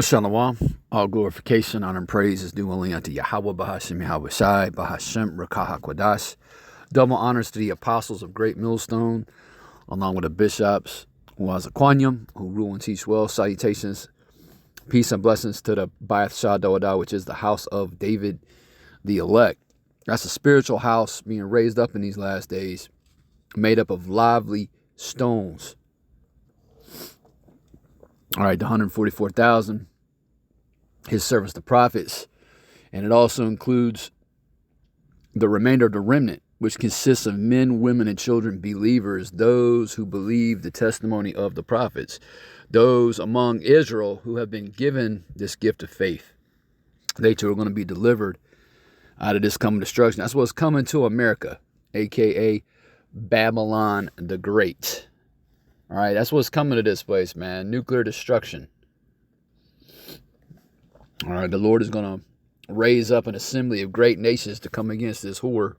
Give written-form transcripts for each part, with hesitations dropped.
Shalom. All glorification, honor, and praise is due only unto Yahweh, Bahashem, Yahweh Shai, Bahashem, Rakah HaKodash. Double honors to the apostles of Great Millstone, along with the bishops, Wazaquanium, who rule and teach well. Salutations, peace, and blessings to the Ba'ath Shah Doadah, which is the house of David, the elect. That's a spiritual house being raised up in these last days, made up of lively stones. All right, the 144,000, his servants, the prophets, and it also includes the remainder of the remnant, which consists of men, women, and children, believers, those who believe the testimony of the prophets, those among Israel who have been given this gift of faith. They too are going to be delivered out of this coming destruction. That's what's coming to America, a.k.a. Babylon the Great. All right, that's what's coming to this place, man. Nuclear destruction. All right, the Lord is going to raise up an assembly of great nations to come against this whore.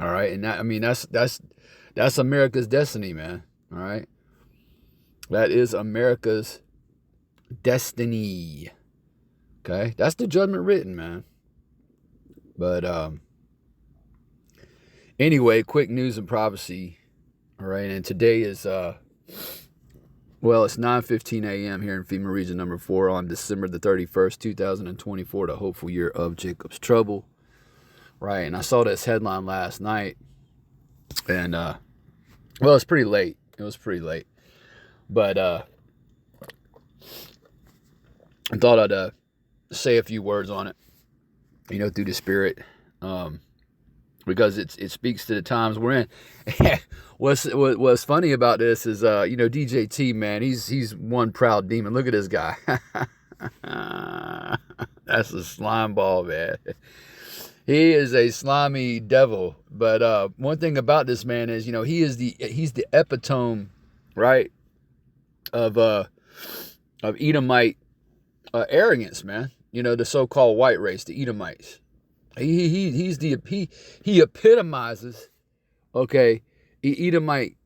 All right, and that, I mean, that's America's destiny, man. All right, that is America's destiny. Okay, that's the judgment written, man. But anyway, quick news and prophecy. All right, and today is, it's 9:15 a.m. here in FEMA Region number 4 on December the 31st, 2024, the hopeful year of Jacob's trouble. Right, and I saw this headline last night, and, it's pretty late. It was pretty late. But I thought I'd say a few words on it, through the Spirit, because it speaks to the times we're in. What's funny about this is, DJT, man, he's one proud demon. Look at this guy. That's a slime ball, man. He is a slimy devil. But one thing about this man is, he's the epitome, right, of Edomite arrogance, man. The so-called white race, the Edomites. He epitomizes, okay, Edomite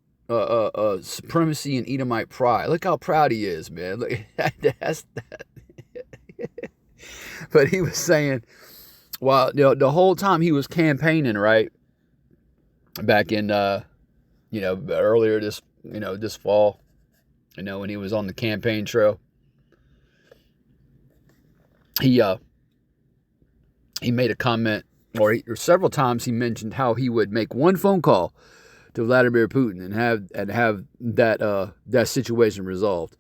supremacy and Edomite pride. Look how proud he is, man. Look, that's that. But he was saying, while the whole time he was campaigning, right, back in earlier this fall, when he was on the campaign trail, he made a comment, or several times he mentioned how he would make one phone call to Vladimir Putin and have that situation resolved.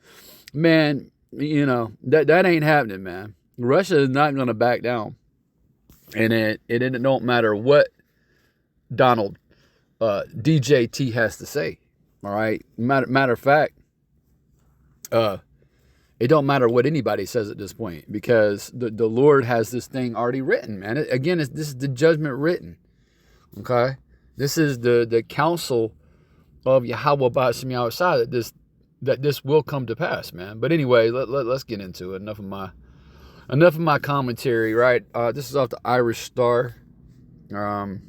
Man, that ain't happening, man. Russia is not going to back down, and it don't matter what Donald DJT has to say. All right, matter of fact, it don't matter what anybody says at this point, because the Lord has this thing already written, man. This is the judgment written. Okay, this is the counsel of Yahweh Bahashem Yahweh Shai that this will come to pass, man. But anyway, let's get into it. Enough of my commentary, right? This is off the Irish Star, and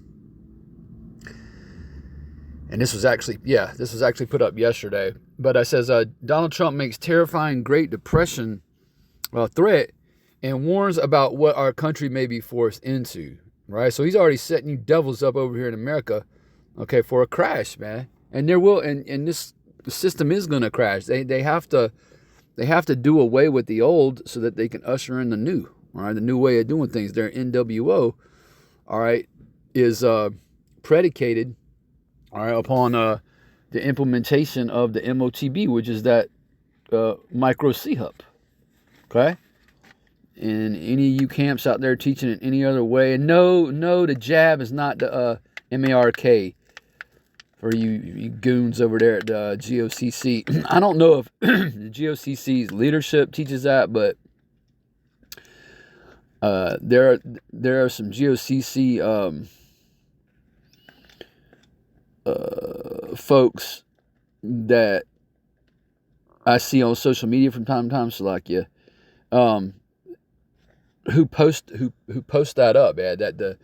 this was actually put up yesterday. But it says, Donald Trump makes terrifying Great Depression threat and warns about what our country may be forced into. Right, so he's already setting you devils up over here in America, okay, for a crash, man. And there will, and this system is going to crash. They have to do away with the old so that they can usher in the new. All right, the new way of doing things. Their NWO, all right, is predicated, all right, upon the implementation of the MOTB, which is that micro C-Hub. Okay. And any of you camps out there teaching it any other way, and no, the jab is not the MARK for you goons over there at the GOCC. I don't know if the GOCC's leadership teaches that, but there are some GOCC folks that I see on social media from time to time, Salakia, who post that up, man, that the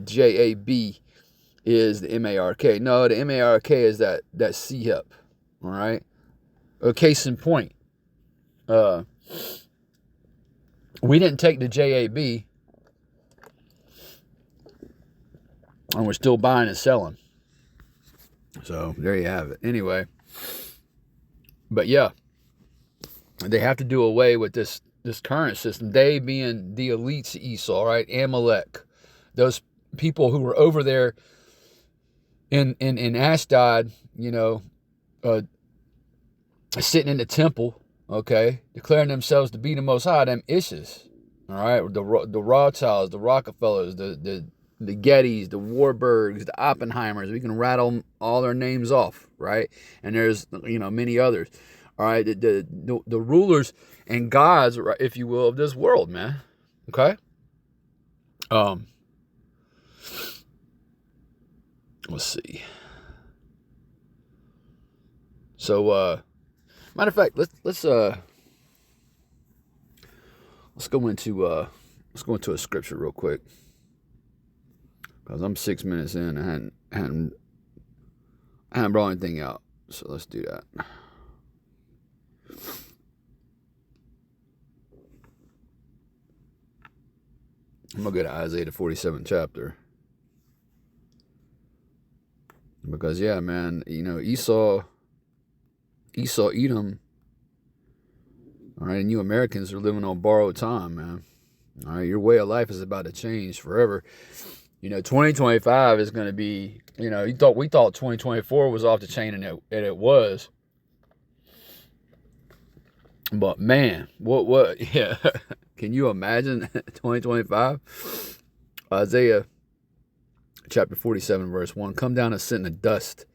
JAB is the MARK. No, the MARK is that C-Hub. All right. A case in point. We didn't take the JAB, and we're still buying and selling. So there you have it. Anyway, but yeah, they have to do away with this current system. They being the elites, Esau, right? Amalek, those people who were over there in Ashdod, sitting in the temple, okay, declaring themselves to be the Most High, them Ishes, all right, the Rothschilds, the Rockefellers, the Gettys, the Warburgs, the Oppenheimers. We can rattle all their names off, right? And there's many others, all right. The rulers and gods, if you will, of this world, man. Okay. Let's see. So, matter of fact, let's go into a scripture real quick, because I'm 6 minutes in. I hadn't brought anything out, so let's do that. I'm gonna go to Isaiah the 47th chapter, because yeah, man, Esau, Edom. All right, and you Americans are living on borrowed time, man. All right, your way of life is about to change forever. 2025 is going to be, we thought 2024 was off the chain, and it was. But man, yeah. Can you imagine 2025? Isaiah chapter 47, verse 1. Come down and sit in the dust,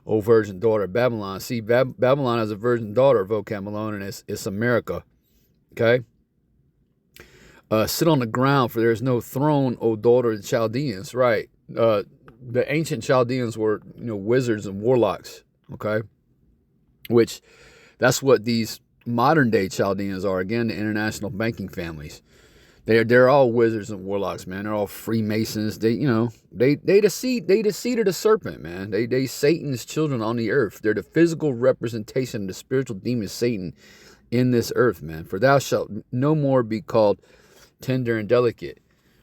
O virgin daughter of Babylon. See, Babylon is a virgin daughter of Malone, and it's America. Okay? Sit on the ground, for there is no throne, O daughter of the Chaldeans. Right. The ancient Chaldeans were, wizards and warlocks. Okay? Which, that's what these modern day Chaldeans are. Again, the international banking families. They're all wizards and warlocks, man. They're all Freemasons. They the seed of the serpent, man. They Satan's children on the earth. They're the physical representation of the spiritual demon Satan in this earth, man. For thou shalt no more be called tender and delicate,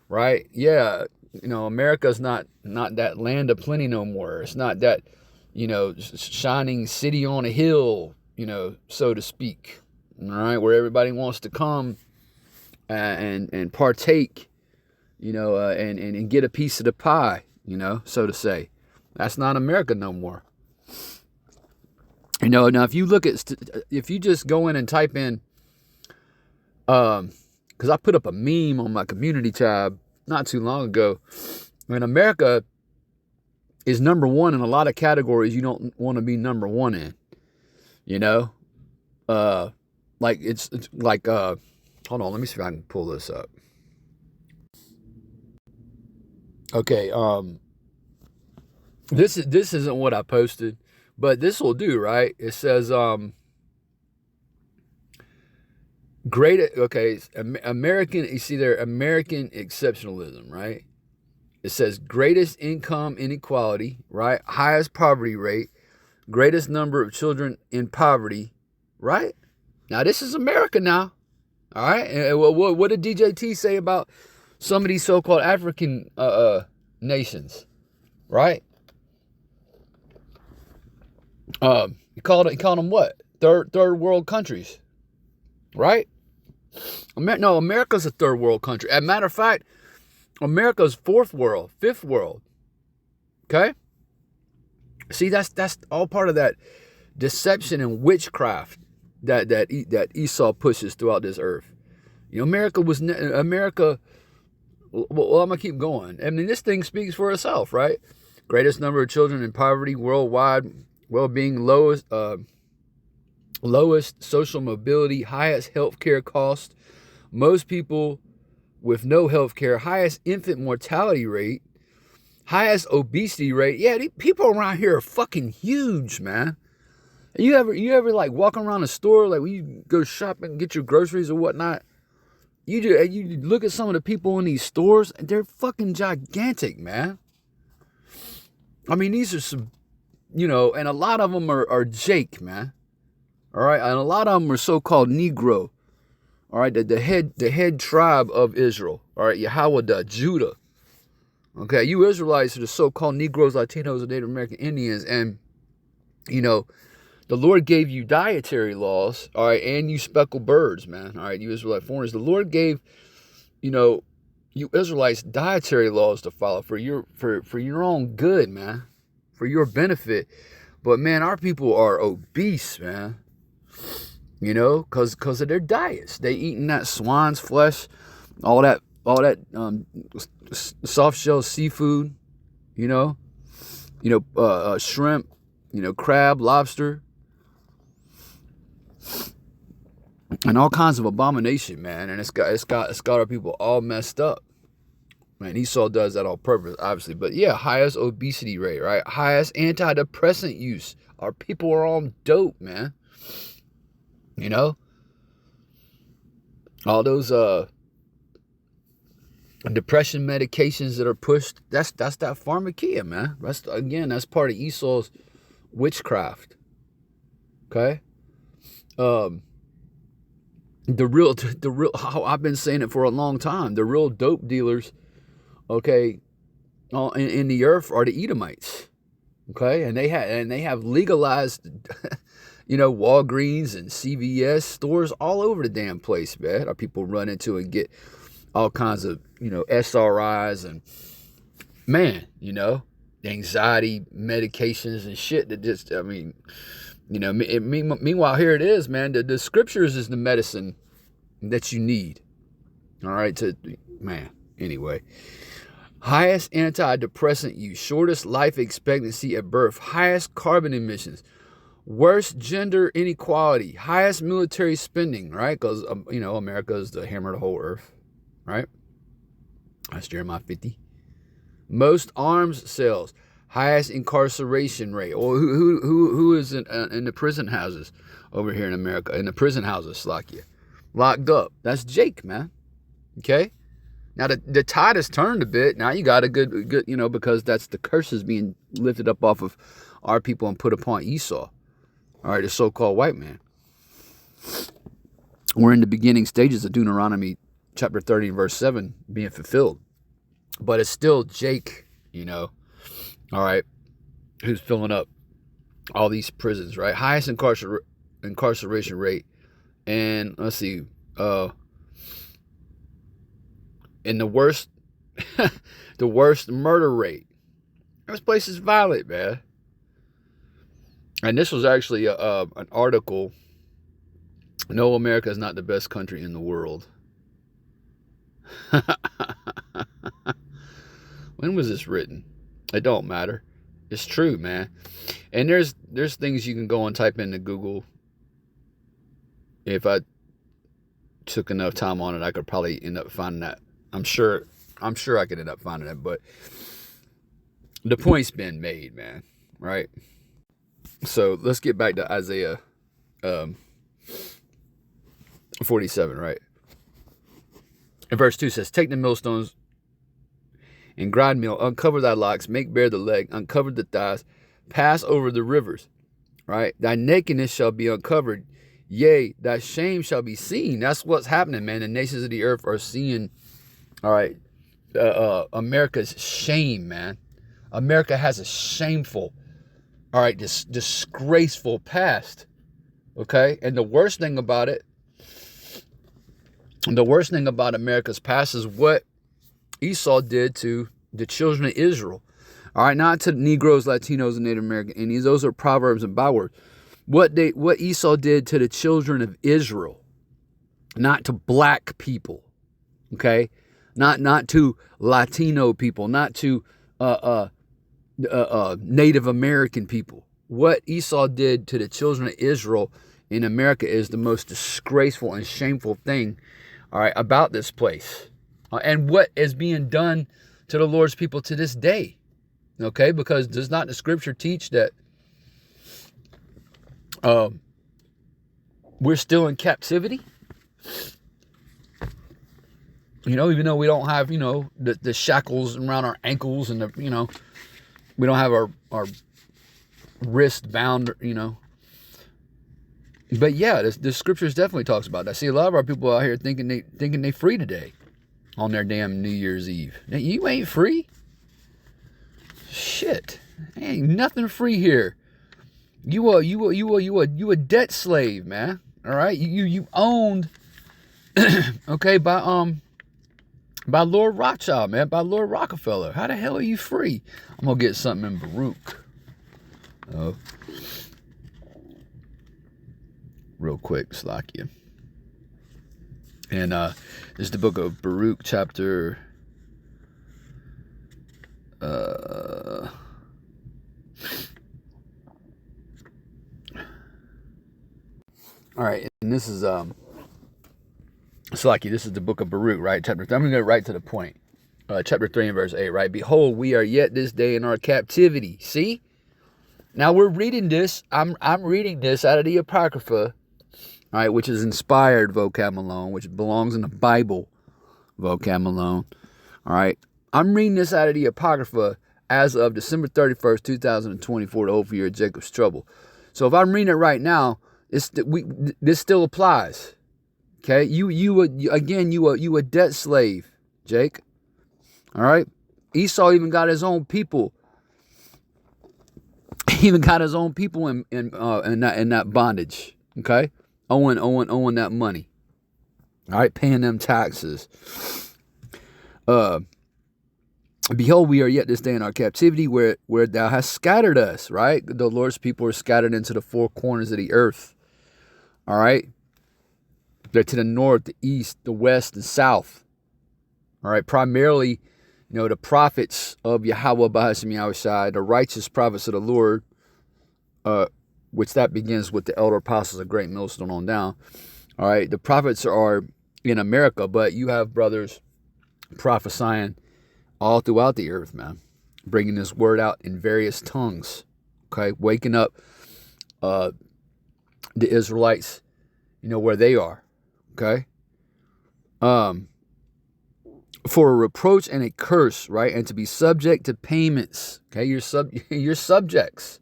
right? Yeah, America's not that land of plenty no more. It's not that, shining city on a hill, so to speak. All right, where everybody wants to come and partake, and get a piece of the pie, so to say. That's not America no more. Now if you look at, if you just go in and type in, because I put up a meme on my community tab not too long ago, and America is number one in a lot of categories you don't want to be number one in. Like it's like hold on, let me see if I can pull this up. Okay, this isn't what I posted, but this will do, right? It says American, you see there, American exceptionalism, right? It says greatest income inequality, right? Highest poverty rate, greatest number of children in poverty, right? Now this is America now, all right? And what did DJT say about some of these so-called African nations, right? He called them what? Third world countries, right? No, America's a third world country. As a matter of fact, America's fourth world, fifth world. Okay? See, that's all part of that deception and witchcraft that Esau pushes throughout this earth. America. Well, I'm gonna keep going. I mean, this thing speaks for itself, right? Greatest number of children in poverty worldwide, well-being, lowest social mobility, highest healthcare cost, most people with no healthcare, highest infant mortality rate, highest obesity rate. Yeah, these people around here are fucking huge, man. You ever like walk around a store, like when you go shopping and get your groceries or whatnot, you look at some of the people in these stores, and they're fucking gigantic, man. I mean, these are some, and a lot of them are Jake, man. All right, and a lot of them are so-called Negro. All right, the head tribe of Israel. All right, Yahweh, Judah. Okay, you Israelites are the so-called Negroes, Latinos, and Native American Indians, and the Lord gave you dietary laws, all right, and you speckled birds, man. All right, you Israelite foreigners. The Lord gave, you Israelites dietary laws to follow for your own good, man, for your benefit. But man, our people are obese, man. Because of their diets. They eating that swine's flesh, all that soft shell seafood, shrimp, crab, lobster, and all kinds of abomination, man. And it's got our people all messed up. Man, Esau does that on purpose, obviously. But yeah, highest obesity rate, right? Highest antidepressant use. Our people are on dope, man. All those depression medications that are pushed, that's that pharmakia, man. That's part of Esau's witchcraft. Okay? The real how I've been saying it for a long time, the real dope dealers, okay, in the earth are the Edomites. Okay? And they have legalized Walgreens and CVS stores all over the damn place, man. Our people run into and get all kinds of, SRIs and, man, anxiety medications and shit that just, meanwhile, here it is, man. The scriptures is the medicine that you need. All right, anyway. Highest antidepressant use, shortest life expectancy at birth, highest carbon emissions, worst gender inequality, highest military spending, right? Because, America is the hammer of the whole earth, right? That's Jeremiah 50. Most arms sales, highest incarceration rate. Or who is in the prison houses over here in America? In the prison houses, locked up. That's Jake, man. Okay? Now, the tide has turned a bit. Now you got a good, because that's the curses being lifted up off of our people and put upon Esau. All right, the so-called white man. We're in the beginning stages of Deuteronomy chapter 30 and verse 7 being fulfilled. But it's still Jake, all right, who's filling up all these prisons, right? Highest incarceration rate. And let's see, and the worst murder rate. This place is violent, man. And this was actually an article. No, America is not the best country in the world. When was this written? It don't matter. It's true, man. And there's things you can go and type into Google. If I took enough time on it, I could probably end up finding that. I'm sure I could end up finding it, but the point's been made, man. Right? So let's get back to Isaiah 47, right? And verse 2 says, take the millstones and grind meal, uncover thy locks, make bare the leg, uncover the thighs, pass over the rivers, right? Thy nakedness shall be uncovered, yea, thy shame shall be seen. That's what's happening, man. The nations of the earth are seeing, all right, America's shame, man. America has a shameful, all right, this disgraceful past, okay? And the worst thing about America's past is what Esau did to the children of Israel. All right, not to Negroes, Latinos, and Native American Indians. Those are proverbs and bywords. What Esau did to the children of Israel, not to black people, okay? Not to Latino people, not to Native American people. What Esau did to the children of Israel in America is the most disgraceful and shameful thing, all right, about this place. And what is being done to the Lord's people to this day. Okay, because does not the scripture teach that we're still in captivity? Even though we don't have, the shackles around our ankles and we don't have our wrist bound, But yeah, the scriptures definitely talks about that. I see a lot of our people out here thinking they free today on their damn New Year's Eve. Now, you ain't free. Shit, ain't nothing free here. You a debt slave, man. All right, you owned, okay, by Lord Rothschild, man, by Lord Rockefeller. How the hell are you free? I'm gonna get something in Baruch. Oh, real quick, Slakia. And this is the book of Baruch, chapter. All right, and this is Slakia. This is the book of Baruch, right? Chapter 3. I'm gonna go right to the point. Chapter 3 and verse 8, right? Behold, we are yet this day in our captivity. See? Now we're reading this. I'm reading this out of the Apocrypha, all right, which is inspired vocab which belongs in the Bible vocab all right. I'm reading this out of the Apocrypha as of December 31st, 2024, the whole year of Jacob's trouble. So if I'm reading it right now, this still applies. Okay, you a debt slave, Jake. All right, Esau even got his own people. He even got his own people in that bondage. Okay, owing that money. All right, paying them taxes. Behold, we are yet this day in our captivity, where thou hast scattered us. Right, the Lord's people are scattered into the four corners of the earth. All right, they're to the north, the east, the west, and south. All right, primarily, the prophets of Yahweh Bahashem Yahushai, the righteous prophets of the Lord, which that begins with the elder apostles of Great Millstone on down. All right, the prophets are in America, but you have brothers prophesying all throughout the earth, man, bringing this word out in various tongues. Okay, waking up the Israelites, where they are. Okay, for a reproach and a curse, right, and to be subject to payments. Okay, you're subjects.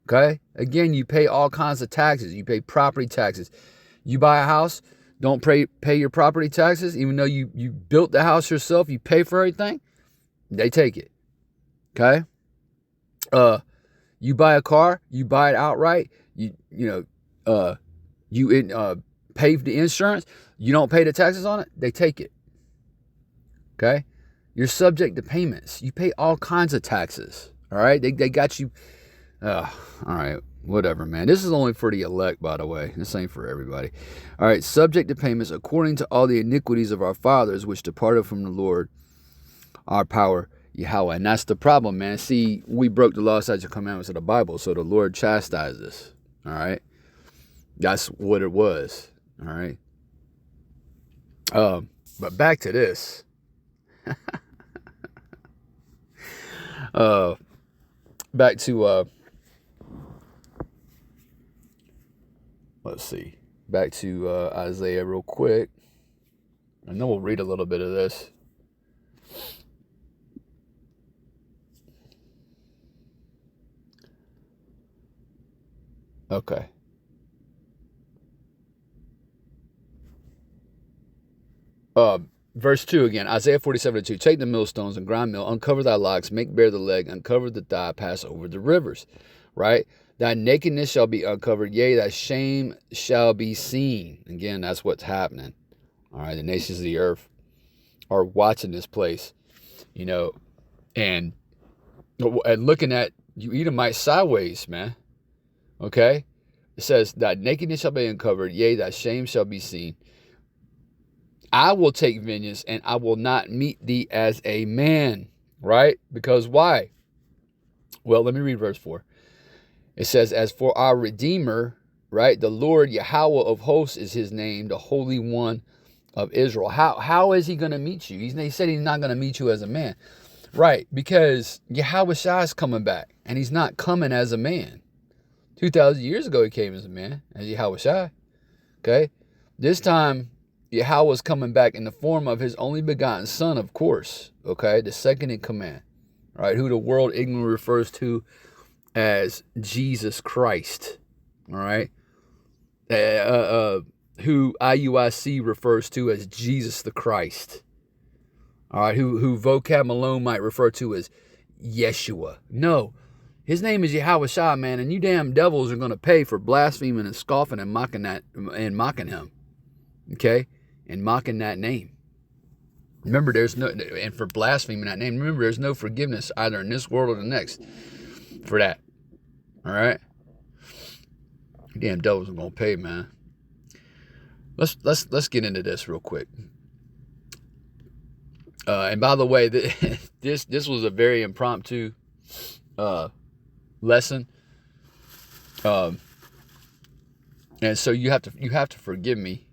Okay, again, you pay all kinds of taxes. You pay property taxes. You buy a house, don't pay your property taxes, even though you built the house yourself. You pay for everything. They take it. Okay. You buy a car, you buy it outright. You pay the insurance. You don't pay the taxes on it. They take it. Okay, you're subject to payments. You pay all kinds of taxes. All right, they got you. All right, whatever, man. This is only for the elect, by the way. This ain't for everybody. All right, subject to payments according to all the iniquities of our fathers, which departed from the Lord, our power, Yahweh. And that's the problem, man. See, we broke the law, statutes, and commandments of the Bible, so the Lord chastised us. All right, that's what it was. All right. But back to this. Back to let's see. Back to Isaiah real quick. And then we'll read a little bit of this. Okay. Verse 2 again, Isaiah 47:2. Take the millstones and grind mill, uncover thy locks, make bare the leg, uncover the thigh, pass over the rivers. Right? Thy nakedness shall be uncovered, yea, thy shame shall be seen. Again, that's what's happening. All right, the nations of the earth are watching this place, and looking at you Edomite sideways, man. Okay? It says, thy nakedness shall be uncovered, yea, thy shame shall be seen. I will take vengeance, and I will not meet thee as a man. Right? Because why? Well, let me read verse 4. It says, as for our Redeemer, right, the Lord Yahweh of hosts is his name, the Holy One of Israel. How is he going to meet you? He said he's not going to meet you as a man. Right, because Yahweh Shai is coming back, and he's not coming as a man. 2,000 years ago, he came as a man, as Yahweh Shai. Okay? This time, Yahweh is coming back in the form of his only begotten son, of course. Okay? The second in command. Right? Who the world ignorantly refers to as Jesus Christ. All right? who IUIC refers to as Jesus the Christ. All right, who vocab Malone might refer to as Yeshua. No, his name is Yahweh Shah, man, and you damn devils are going to pay for blaspheming and scoffing and mocking him. Okay? And mocking that name. Remember, and for blaspheming that name, remember, there's no forgiveness either in this world or the next for that. All right? You damn devils are going to pay, man. Let's get into this real quick. And by the way, this was a very impromptu lesson, and so you have to forgive me,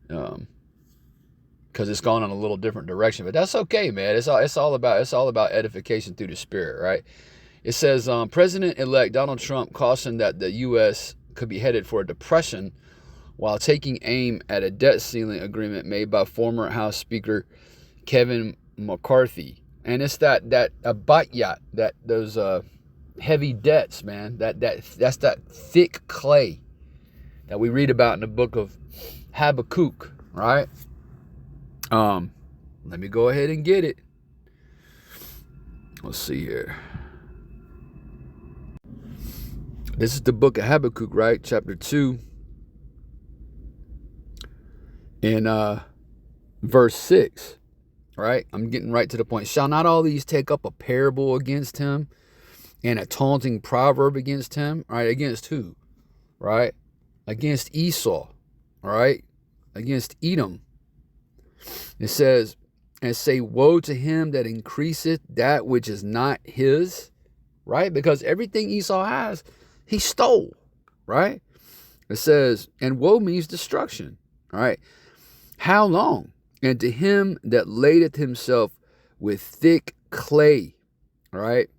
because it's gone in a little different direction, but that's okay, man. It's all about edification through the Spirit, right? It says President-elect Donald Trump cautioned that the U.S. could be headed for a depression while taking aim at a debt ceiling agreement made by former House Speaker Kevin McCarthy. And it's that abayat, those heavy debts, man. That's that thick clay that we read about in the book of Habakkuk, right? Let me go ahead and get it. Let's see here. This is the book of Habakkuk, right? Chapter 2. In verse 6, right? I'm getting right to the point. Shall not all these take up a parable against him and a taunting proverb against him? Right? Against who? Right? Against Esau. Right? Against Edom. It says, and say, woe to him that increaseth that which is not his. Right? Because everything Esau has, he stole. Right? It says, and woe means destruction. Right? How long? And to him that ladeth himself with thick clay. All right.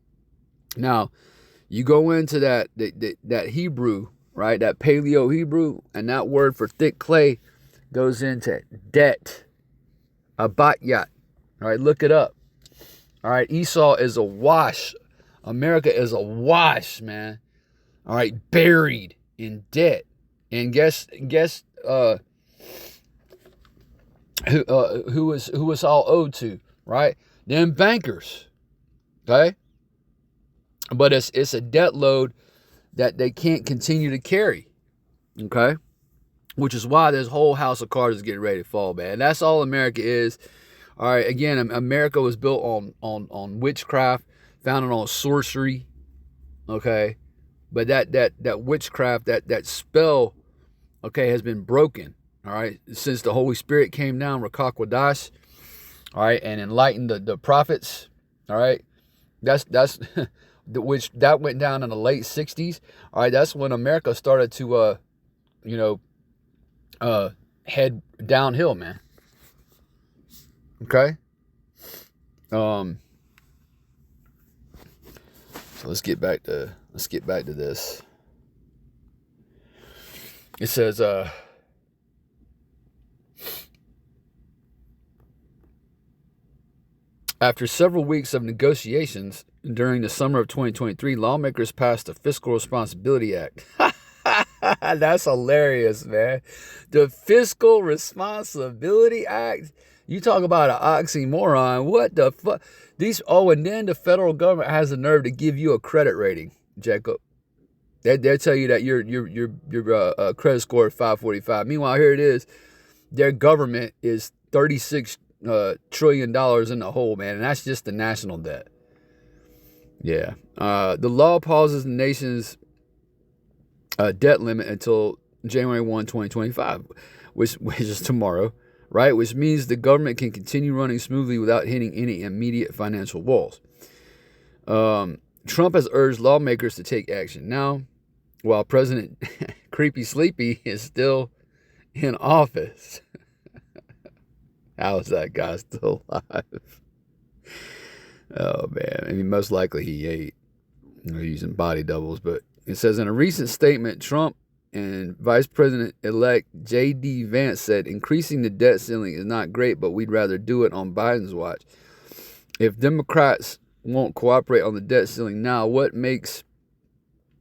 Now, you go into that Hebrew, right? That Paleo Hebrew, and that word for thick clay goes into debt. Abayat. All right, look it up. All right, Esau is awash. America is awash, man. All right, buried in debt. And guess who is all owed to, right? Them bankers, okay? But it's a debt load that they can't continue to carry, okay? Which is why this whole house of cards is getting ready to fall, man. That's all America is. All right, again, America was built on witchcraft, founded on sorcery, okay? But that witchcraft, that spell, okay, has been broken. All right, since the Holy Spirit came down, Rakakwadash, all right, and enlightened the prophets, all right, that's which that went down in the late 60s. All right, that's when America started to head downhill, man. Okay. So let's get back to this. It says after several weeks of negotiations during the summer of 2023, lawmakers passed the Fiscal Responsibility Act. That's hilarious, man. The Fiscal Responsibility Act. You talk about an oxymoron. What the fuck? And then the federal government has the nerve to give you a credit rating, Jacob. They'll tell you that your credit score is 545. Meanwhile, here it is. Their government is $36 trillion in the hole, man, and that's just the national debt. Yeah. The law pauses the nation's debt limit until January 1, 2025, which is tomorrow, right? Which means the government can continue running smoothly without hitting any immediate financial walls. Trump has urged lawmakers to take action now, while President Creepy Sleepy is still in office. How is that guy still alive? Oh, man. I mean, most likely he ate. They're using body doubles. But it says, in a recent statement, Trump and Vice President-elect J.D. Vance said, increasing the debt ceiling is not great, but we'd rather do it on Biden's watch. If Democrats won't cooperate on the debt ceiling now, what makes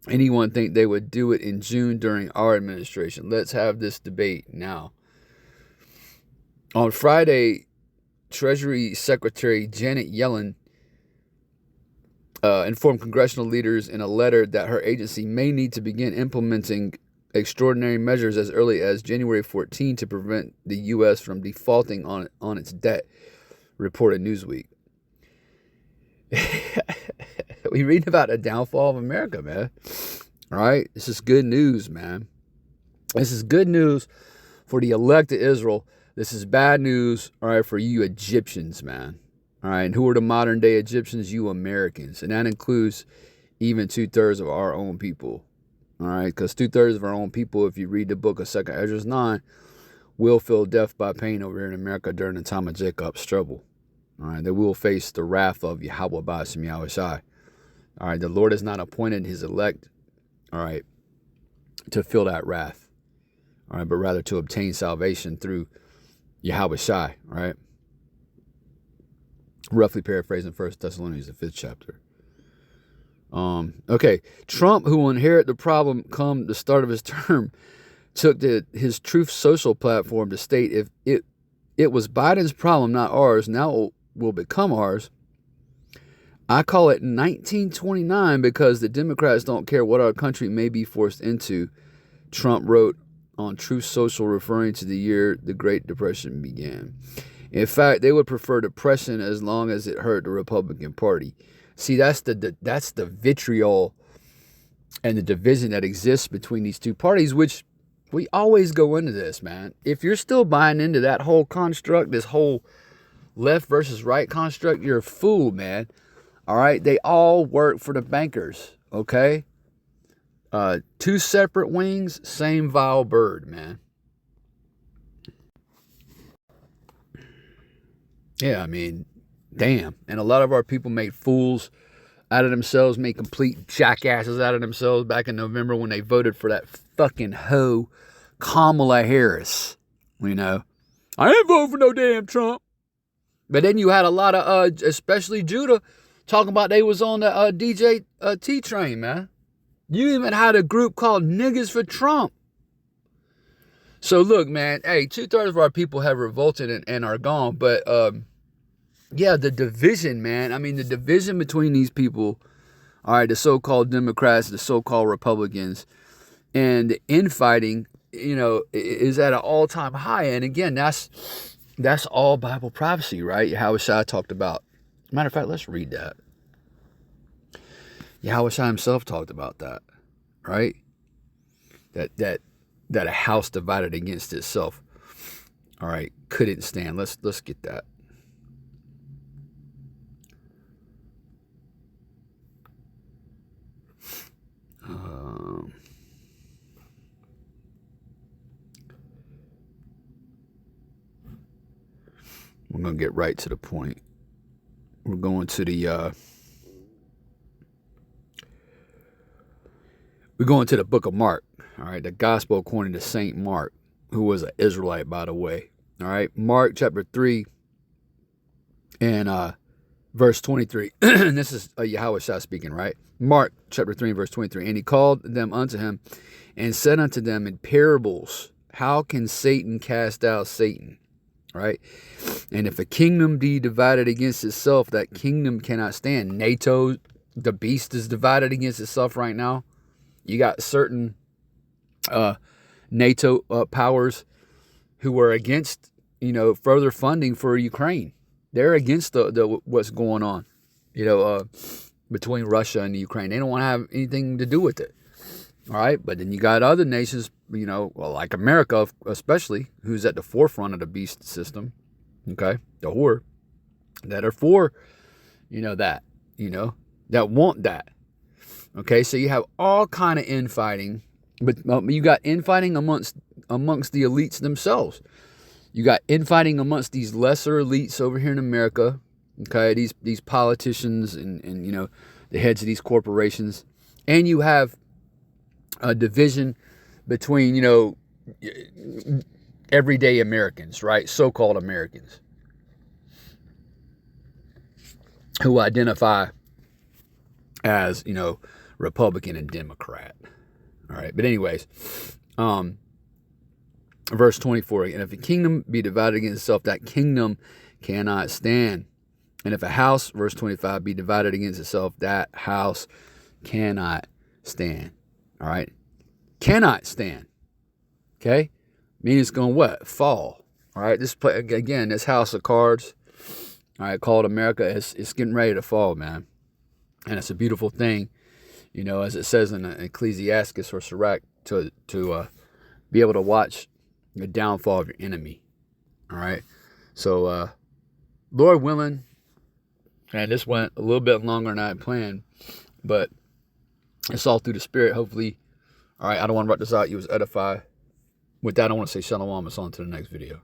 Anyone think they would do it in June during our administration? Let's have this debate now. On Friday, Treasury Secretary Janet Yellen informed congressional leaders in a letter that her agency may need to begin implementing extraordinary measures as early as January 14 to prevent the U.S. from defaulting on its debt, reported Newsweek. We read about the downfall of America, man. All right? This is good news, man. This is good news for the elect of Israel. This is bad news, all right, for you Egyptians, man. All right, and who are the modern day Egyptians? You Americans. And that includes even 2/3 of our own people. All right, because 2/3 of our own people, if you read the book of 2nd Ezra 9, will feel death by pain over here in America during the time of Jacob's trouble. All right, they will face the wrath of Yahweh Ba'ashem Yahushai. All right, the Lord has not appointed his elect, all right, to feel that wrath. All right, but rather to obtain salvation through Yahweh Shai, right? Roughly paraphrasing 1 Thessalonians, the 5th chapter. Okay, Trump, who will inherit the problem come the start of his term, took his Truth Social platform to state if it was Biden's problem, not ours, now it will become ours. I call it 1929 because the Democrats don't care what our country may be forced into, Trump wrote on Truth Social, referring to the year the Great Depression began. In fact, they would prefer depression as long as it hurt the Republican Party. See, that's the vitriol and the division that exists between these two parties, which we always go into this, man. If you're still buying into that whole construct, this whole left versus right construct, you're a fool, man. All right? They all work for the bankers, okay? Two separate wings, same vile bird, man. Yeah, I mean, damn. And a lot of our people made fools out of themselves, made complete jackasses out of themselves back in November when they voted for that fucking hoe, Kamala Harris. You know, I ain't voting for no damn Trump. But then you had a lot of, especially Judah, talking about they was on the DJ T train, man. You even had a group called Niggas for Trump. So look, man, hey, 2/3 of our people have revolted and are gone. But yeah, the division, man. I mean, the division between these people, all right, the so-called Democrats, the so-called Republicans, and the infighting, you know, is at an all-time high. And again, that's all Bible prophecy, right? Yahushua talked about. Matter of fact, let's read that. Yahushua himself talked about that, right? That a house divided against itself, all right, couldn't stand. Let's get that. We're gonna get right to the point. We're going to the book of Mark, all right, the gospel according to Saint Mark, who was an Israelite, by the way. All right, Mark chapter 3 and verse 23. And this is Yahushua speaking, right? Mark chapter 3 and verse 23. And he called them unto him and said unto them in parables, how can Satan cast out Satan? Right? And if a kingdom be divided against itself, that kingdom cannot stand. NATO, the beast, is divided against itself right now. You got certain NATO powers who are against, you know, further funding for Ukraine. They're against the what's going on, you know, between Russia and Ukraine. They don't want to have anything to do with it. All right, but then you got other nations, you know, well, like America especially, who's at the forefront of the beast system, okay, the whore, that are for, you know, that want that. Okay, so you have all kind of infighting, but you got infighting amongst the elites themselves. You got infighting amongst these lesser elites over here in America. Okay, these politicians and you know, the heads of these corporations, and you have a division between, you know, everyday Americans, right? So-called Americans who identify as, you know, Republican and Democrat. All right. But anyways, verse 24, and if a kingdom be divided against itself, that kingdom cannot stand. And if a house, verse 25, be divided against itself, that house cannot stand. All right. Cannot stand. Okay. Meaning it's going to what? Fall. All right. This play again, this house of cards, all right, called America, it's getting ready to fall, man. And it's a beautiful thing, you know, as it says in Ecclesiastes or Sirach, to be able to watch the downfall of your enemy. All right. So, Lord willing, and this went a little bit longer than I had planned, but it's all through the Spirit, hopefully. All right, I don't want to write this out. You was edified. With that, I want to say shalom. It's on to the next video.